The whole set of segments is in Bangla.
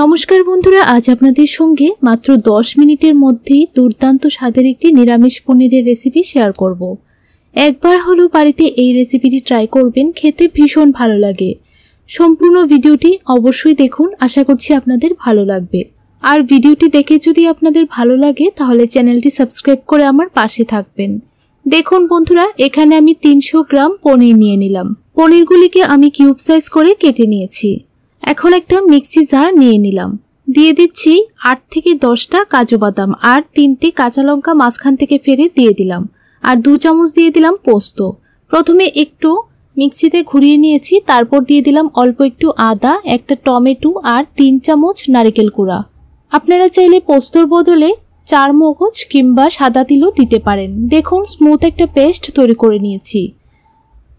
নমস্কার বন্ধুরা, আজ আপনাদের সঙ্গে মাত্র 10 মিনিটের মধ্যেই দুর্দান্ত স্বাদের একটি নিরামিষ পনিরের রেসিপি শেয়ার করব। একবার হলো বাড়িতে এই রেসিপিটি ট্রাই করবেন, খেতে ভীষণ ভালো লাগে। সম্পূর্ণ ভিডিওটি অবশ্যই দেখুন, আশা করছি আপনাদের ভালো লাগবে। আর ভিডিওটি দেখে যদি আপনাদের ভালো লাগে তাহলে চ্যানেলটি সাবস্ক্রাইব করে আমার পাশে থাকবেন। দেখুন বন্ধুরা, এখানে আমি 300 গ্রাম পনির নিয়ে নিলাম। পনিরগুলিকে আমি কিউব সাইজ করে কেটে নিয়েছি। এখন একটা মিক্সি জার নিয়ে নিলাম, দিয়ে দিচ্ছি 8 থেকে 10টা কাজু বাদাম আর 3টে কাঁচা লঙ্কা মাঝখান থেকে ফেলে দিয়ে দিলাম, আর 2 চামচ দিয়ে দিলাম পোস্ত। প্রথমে একটু মিক্সিতে ঘুরিয়ে নিয়েছি, তারপর দিয়ে দিলাম অল্প একটু আদা, একটা টমেটো আর 3 চামচ নারকেল কুড়া। আপনারা চাইলে পোস্তর বদলে 4 মগজ কিংবা সাদা তিলও দিতে পারেন। দেখুন স্মুথ একটা পেস্ট তৈরি করে নিয়েছি।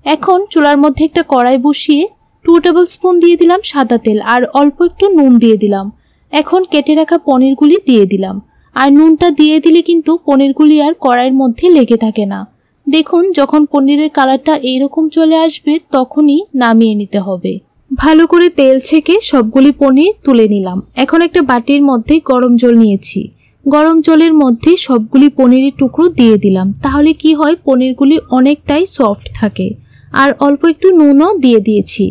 এখন চুলার মধ্যে একটা কড়াই বসিয়ে 2 টেবিল স্পুন দিয়ে দিলাম সাদা তেল আর অল্প একটু নুন দিয়ে দিলাম। এখন কেটে রাখা পনিরগুলি দিয়ে দিলাম, আর নুনটা দিয়ে দিলে কিন্তু পনিরগুলি আর কড়াইয়ের মধ্যে লেগে থাকে না। দেখুন যখন পনিরের কালারটা এইরকম চলে আসবে তখনই নামিয়ে নিতে হবে। ভালো করে তেল ছেঁকে সবগুলি পনির তুলে নিলাম। এখন একটা বাটির মধ্যে গরম জল নিয়েছি, গরম জলের মধ্যে সবগুলি পনিরের টুকরো দিয়ে দিলাম। তাহলে কি হয়, পনিরগুলি অনেকটাই সফট থাকে। আর অল্প একটু নুনও দিয়ে দিয়েছি।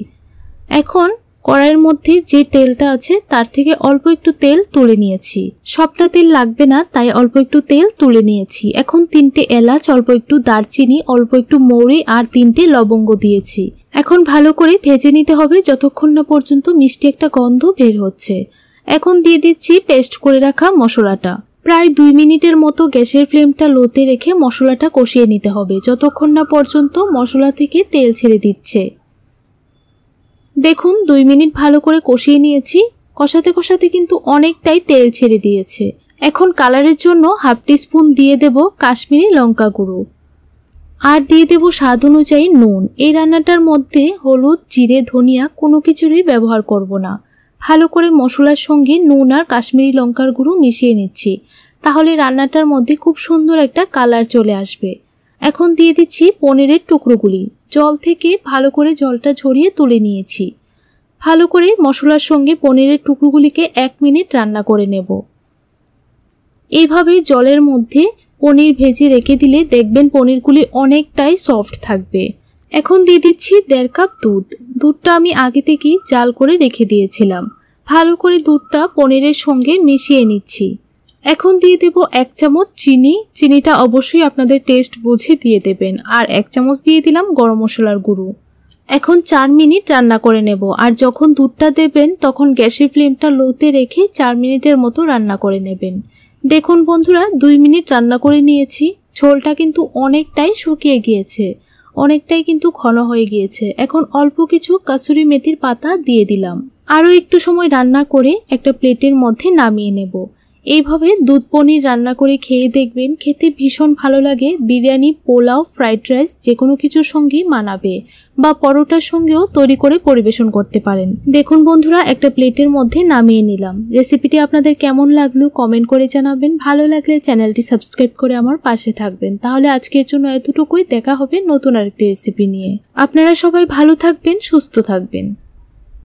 এখন কড়াইয়ের মধ্যে যে তেলটা আছে তার থেকে অল্প একটু তেল তুলে নিয়েছি। সবটা তেল লাগবে না, তাই অল্প একটু তেল তুলে নিয়েছি। এখন 3টে এলাচ, অল্প একটু দারচিনি, অল্প একটু মৌরি আর 3টে লবঙ্গ দিয়েছি। এখন ভালো করে ভেজে নিতে হবে যতক্ষণ না পর্যন্ত মিষ্টি একটা গন্ধ বের হচ্ছে। এখন দিয়ে দিচ্ছি পেস্ট করে রাখা মশলাটা। প্রায় 2 মিনিটের মতো গ্যাসের ফ্লেমটা লোতে রেখে মশলাটা কষিয়ে নিতে হবে যতক্ষণ না পর্যন্ত মশলা থেকে তেল ছেড়ে দিচ্ছে। দেখুন 2 মিনিট ভালো করে কষিয়ে নিয়েছি। কষাতে কষাতে কিন্তু অনেকটাই তেল ছেড়ে দিয়েছে। এখন কালারের জন্য হাফ টিস্পুন দিয়ে দেব কাশ্মীরি লঙ্কা গুঁড়ো আর দিয়ে দেব স্বাদ অনুযায়ী নুন। এই রান্নাটার মধ্যে হলুদ, জিরে, ধনিয়া কোনো কিছুরই ব্যবহার করব না। ভালো করে মশলার সঙ্গে নুন আর কাশ্মীরি লঙ্কার গুঁড়ো মিশিয়ে নিচ্ছি, তাহলে রান্নাটার মধ্যে খুব সুন্দর একটা কালার চলে আসবে। এখন দিয়ে দিচ্ছি পনিরের টুকরোগুলি। জল থেকে ভালো করে জলটা ঝরিয়ে তুলে নিয়েছি। ভালো করে মশলার সঙ্গে পনিরের টুকরোগুলিকে 1 মিনিট রান্না করে নেব। এইভাবে জলের মধ্যে পনির ভেজে রেখে দিলে দেখবেন পনিরগুলি অনেকটাই সফট থাকবে। এখন দিয়ে দিচ্ছি 1.5 কাপ দুধ। দুধটা আমি আগে থেকেই জাল করে রেখে দিয়েছিলাম। ভালো করে দুধটা পনিরের সঙ্গে মিশিয়ে নিচ্ছি। এখন দিয়ে দেব 1 চামচ চিনি। চিনিটা অবশ্যই আপনাদের টেস্ট বুঝে দিয়ে দেবেন। আর 1 চামচ দিয়ে দিলাম গরম মশলার গুঁড়ো। এখন 4 মিনিট রান্না করে নেব। আর যখন দুধটা দেবেন তখন গ্যাসের ফ্লেমটা লোতে রেখে 4 মিনিটের মতো রান্না করে নেবেন। দেখুন বন্ধুরা, 2 মিনিট রান্না করে নিয়েছি। ঝোলটা কিন্তু অনেকটাই শুকিয়ে গিয়েছে, অনেকটাই কিন্তু ঘন হয়ে গিয়েছে। এখন অল্প কিছু কাসুরি মেথির পাতা দিয়ে দিলাম। আরও একটু সময় রান্না করে একটা প্লেটের মধ্যে নামিয়ে নেব। এইভাবে দুধ পনির রান্না করে খেয়ে দেখবেন, খেতে ভীষণ ভালো লাগে। বিরিয়ানি, পোলাও, ফ্রাইড রাইস যে কোনো কিছুর সঙ্গেই মানাবে, বা পরোটার সঙ্গেও তৈরি করে পরিবেশন করতে পারেন। দেখুন বন্ধুরা, একটা প্লেটের মধ্যে নামিয়ে নিলাম। রেসিপিটি আপনাদের কেমন লাগলো কমেন্ট করে জানাবেন। ভালো লাগলে চ্যানেলটি সাবস্ক্রাইব করে আমার পাশে থাকবেন। তাহলে আজকের জন্য এতটুকুই। দেখা হবে নতুন আরেকটি রেসিপি নিয়ে। আপনারা সবাই ভালো থাকবেন, সুস্থ থাকবেন।